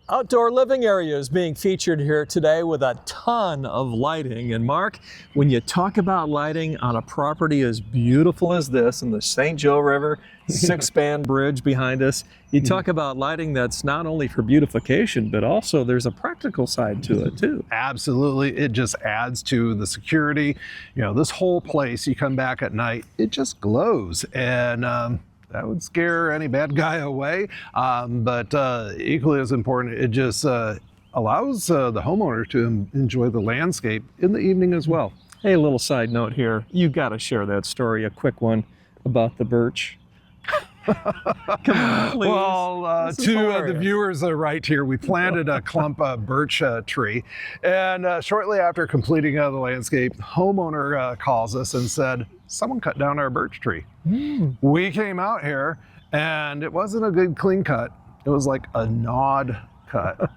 Outdoor living area is being featured here today with a ton of lighting. And Mark, when you talk about lighting on a property as beautiful as this in the St. Joe River, 6-span bridge behind us, you talk about lighting that's not only for beautification, but also there's a practical side to it too. Absolutely. It just adds to the security. You know, this whole place, you come back at night, it just glows. And that would scare any bad guy away, but equally as important, it just allows the homeowner to enjoy the landscape in the evening as well. Hey, a little side note here. You got to share that story, a quick one about the birch. Come on, please. Well, to the viewers right here, we planted a clump birch tree, and shortly after completing the landscape, homeowner calls us and said, someone cut down our birch tree. We came out here, and it wasn't a good clean cut. It was like a gnawed cut.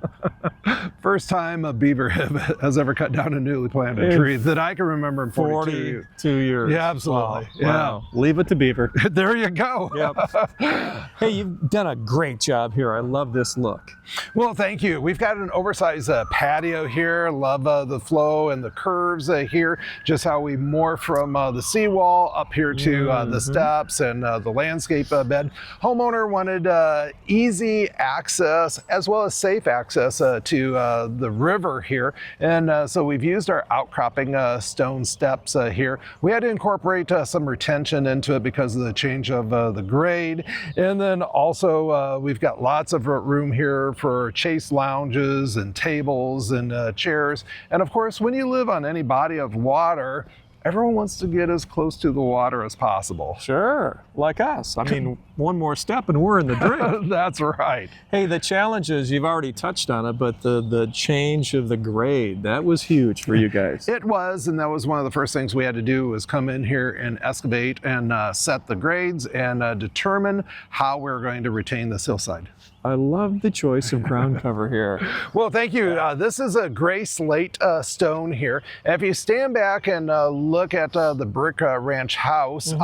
First time a beaver has ever cut down a newly planted tree that I can remember in 42 years. Yeah, absolutely. Wow. Wow. Leave it to beaver. There you go. Yep. Hey, you've done a great job here. I love this look. Well, thank you. We've got an oversized patio here. Love the flow and the curves here. Just how we morph from the seawall up here to the steps and the landscape bed. Homeowner wanted easy access as well as safe access to the river here, and so we've used our outcropping stone steps here. We had to incorporate some retention into it because of the change of the grade, and then also we've got lots of room here for chase lounges and tables and chairs. And of course, when you live on any body of water, everyone wants to get as close to the water as possible. Sure, like us. I mean, one more step and we're in the drink. That's right. Hey, the challenges, you've already touched on it, but the change of the grade, that was huge for you guys. It was, and that was one of the first things we had to do was come in here and excavate and set the grades and determine how we're going to retain this hillside. I love the choice of ground cover here. Well, thank you. This is a gray slate stone here. If you stand back and look at the brick ranch house,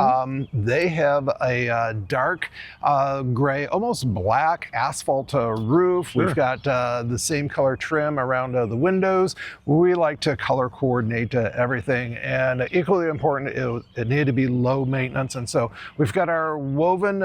they have a dark gray, almost black asphalt roof. Sure. We've got the same color trim around the windows. We like to color coordinate everything, and equally important, it needed to be low maintenance. And so we've got our woven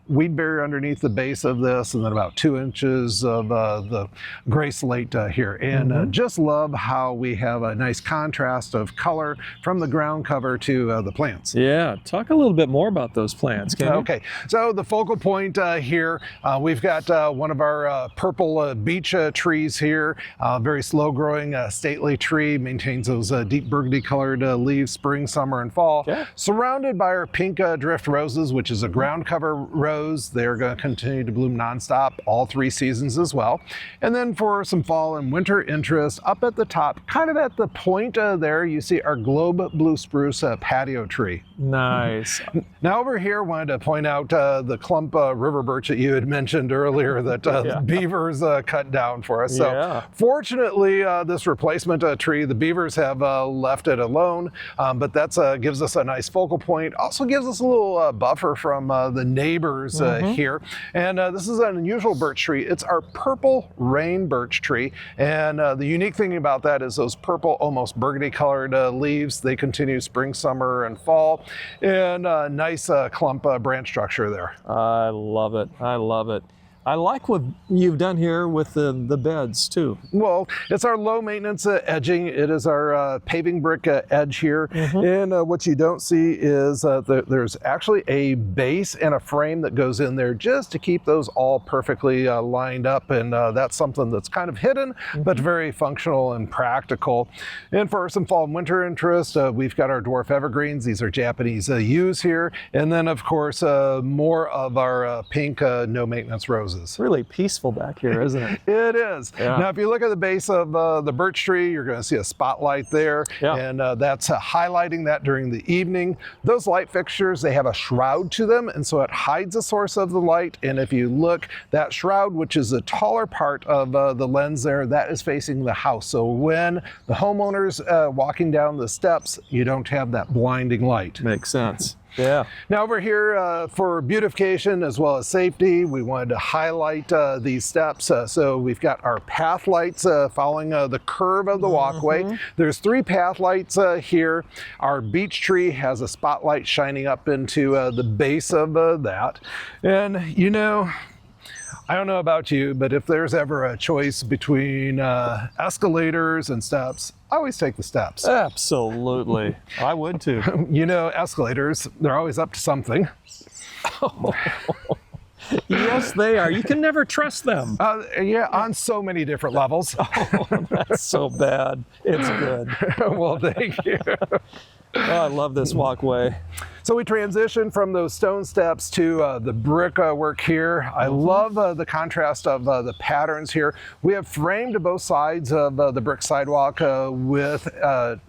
weed barrier underneath the base of this, and then about 2 inches of the gray slate here. And just love how we have a nice contrast of color from the ground cover to the plants. Yeah, talk a little bit more about those plants, can you? Okay, so the focal point here, we've got one of our purple beech trees here, very slow growing stately tree, maintains those deep burgundy colored leaves spring, summer, and fall. Yeah. Surrounded by our pink drift roses, which is a ground cover rose. They're going to continue to bloom nonstop all 3 seasons as well. And then for some fall and winter interest, up at the top, kind of at the point there, you see our globe blue spruce patio tree. Nice. Now over here, I wanted to point out the clump river birch that you had mentioned earlier that beavers cut down for us. So fortunately, this replacement tree, the beavers have left it alone, but that gives us a nice focal point. Also gives us a little buffer from the neighbors here. And this is an unusual birch tree. It's our purple rain birch tree. And the unique thing about that is those purple, almost burgundy colored leaves. They continue spring, summer, and fall. And a nice clump branch structure there. I love it. I love it. I like what you've done here with the beds too. Well, it's our low maintenance edging. It is our paving brick edge here. And what you don't see is there's actually a base and a frame that goes in there just to keep those all perfectly lined up. And that's something that's kind of hidden, but very functional and practical. And for some fall and winter interest, we've got our dwarf evergreens. These are Japanese yews here. And then of course, more of our pink no maintenance roses. Really peaceful back here, isn't it? It is. Yeah. Now, if you look at the base of the birch tree, you're going to see a spotlight there, and that's highlighting that during the evening. Those light fixtures, they have a shroud to them, and so it hides the source of the light. And if you look, that shroud, which is the taller part of the lens there, that is facing the house. So when the homeowner's walking down the steps, you don't have that blinding light. Makes sense. Yeah. Now over here for beautification as well as safety, we wanted to highlight these steps. So we've got our path lights following the curve of the walkway. There's 3 path lights here. Our beech tree has a spotlight shining up into the base of that. And you know, I don't know about you, but if there's ever a choice between escalators and steps, I always take the steps. Absolutely. I would too. You know, escalators, they're always up to something. Yes, they are. You can never trust them. Yeah, on so many different levels. Oh, that's so bad. It's good. Well, thank you. Oh, I love this walkway. So we transitioned from those stone steps to the brick work here. I love the contrast of the patterns here. We have framed both sides of the brick sidewalk with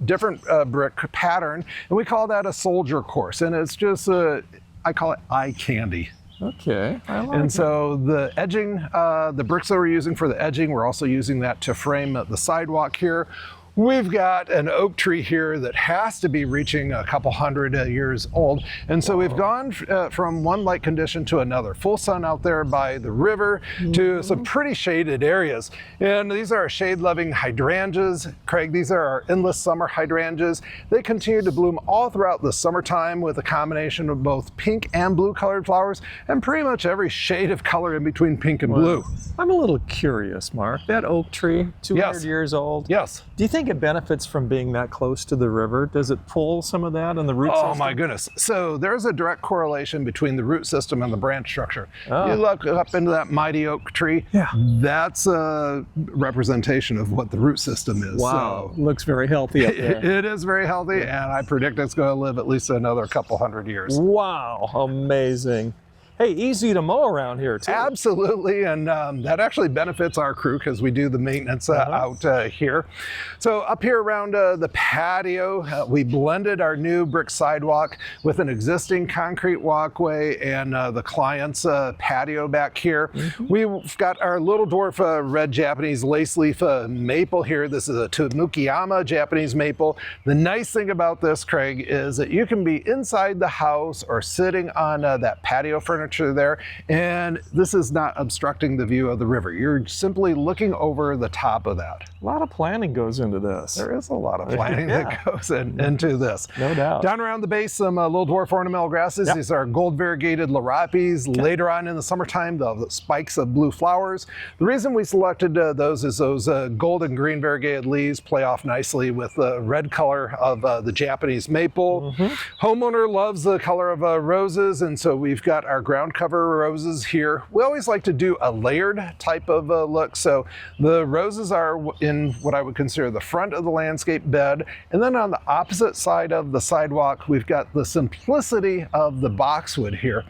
different brick pattern, and we call that a soldier course. And it's just, I call it eye candy. Okay, I like And it. so the edging, the bricks that we're using for the edging, we're also using that to frame the sidewalk here. We've got an oak tree here that has to be reaching a couple hundred years old. And so we've gone from one light condition to another. Full sun out there by the river to some pretty shaded areas. And these are our shade-loving hydrangeas. Craig, these are our endless summer hydrangeas. They continue to bloom all throughout the summertime with a combination of both pink and blue colored flowers and pretty much every shade of color in between pink and blue. I'm a little curious, Mark. That oak tree, 200 years old. Yes. Do you think it benefits from being that close to the river? Does it pull some of that in the root system? Oh my goodness. So there's a direct correlation between the root system and the branch structure. You look up into that mighty oak tree, that's a representation of what the root system is. Wow, So looks very healthy up there. it is very healthy, and I predict it's going to live at least another couple hundred years. Wow, amazing. Hey, easy to mow around here too. Absolutely, and that actually benefits our crew because we do the maintenance out here. So up here around the patio, we blended our new brick sidewalk with an existing concrete walkway and the client's patio back here. We've got our little dwarf red Japanese lace leaf maple here. This is a Tomukiyama Japanese maple. The nice thing about this, Craig, is that you can be inside the house or sitting on that patio furniture there, and this is not obstructing the view of the river. You're simply looking over the top of that. A lot of planning goes into this. There is a lot of planning that goes into this. No doubt. Down around the base, some little dwarf ornamental grasses. These are gold variegated larapis. Later on in the summertime, the spikes of blue flowers. The reason we selected those is those gold and green variegated leaves play off nicely with the red color of the Japanese maple. Homeowner loves the color of roses, and so we've got our ground cover roses here. We always like to do a layered type of look. So the roses are in what I would consider the front of the landscape bed. And then on the opposite side of the sidewalk, we've got the simplicity of the boxwood here.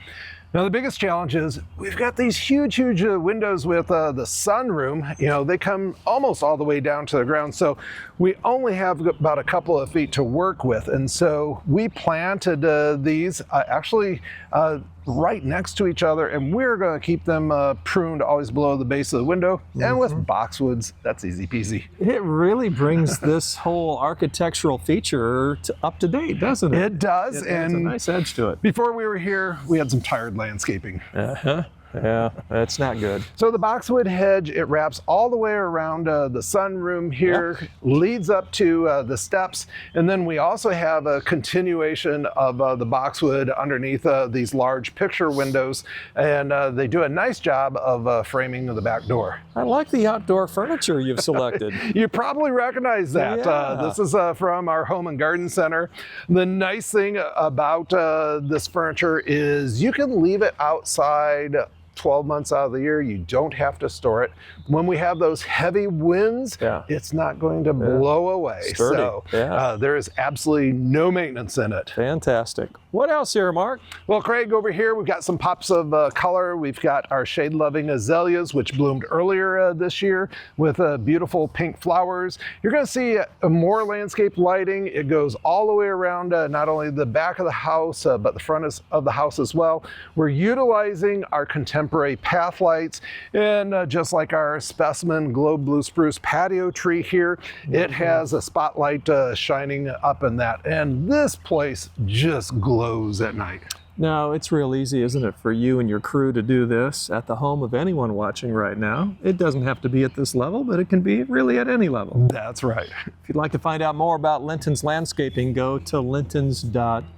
Now the biggest challenge is we've got these huge windows with the sunroom. You know, they come almost all the way down to the ground. So we only have about a couple of feet to work with. And so we planted these actually right next to each other, and we're going to keep them pruned always below the base of the window. And with boxwoods, that's easy peasy. It really brings this whole architectural feature up to date, doesn't it? It does. It adds a nice edge to it. Before we were here, we had some tired landscaping. Yeah, that's not good. So the boxwood hedge, it wraps all the way around the sunroom here, leads up to the steps, and then we also have a continuation of the boxwood underneath these large picture windows, and they do a nice job of framing the back door. I like the outdoor furniture you've selected. You probably recognize that. Yeah. This is from our home and garden center. The nice thing about this furniture is you can leave it outside 12 months out of the year. You don't have to store it. When we have those heavy winds, it's not going to blow away. Sturdy. So there is absolutely no maintenance in it. Fantastic. What else here, Mark? Well, Craig, over here we've got some pops of color. We've got our shade-loving azaleas, which bloomed earlier this year with beautiful pink flowers. You're going to see more landscape lighting. It goes all the way around not only the back of the house, but the front of the house as well. We're utilizing our contemporary temporary path lights, and just like our specimen globe blue spruce patio tree here, it has a spotlight shining up in that, and this place just glows at night. Now, it's real easy, isn't it, for you and your crew to do this at the home of anyone watching right now. It doesn't have to be at this level, but it can be really at any level. That's right. If you'd like to find out more about Linton's landscaping, go to lintons.com.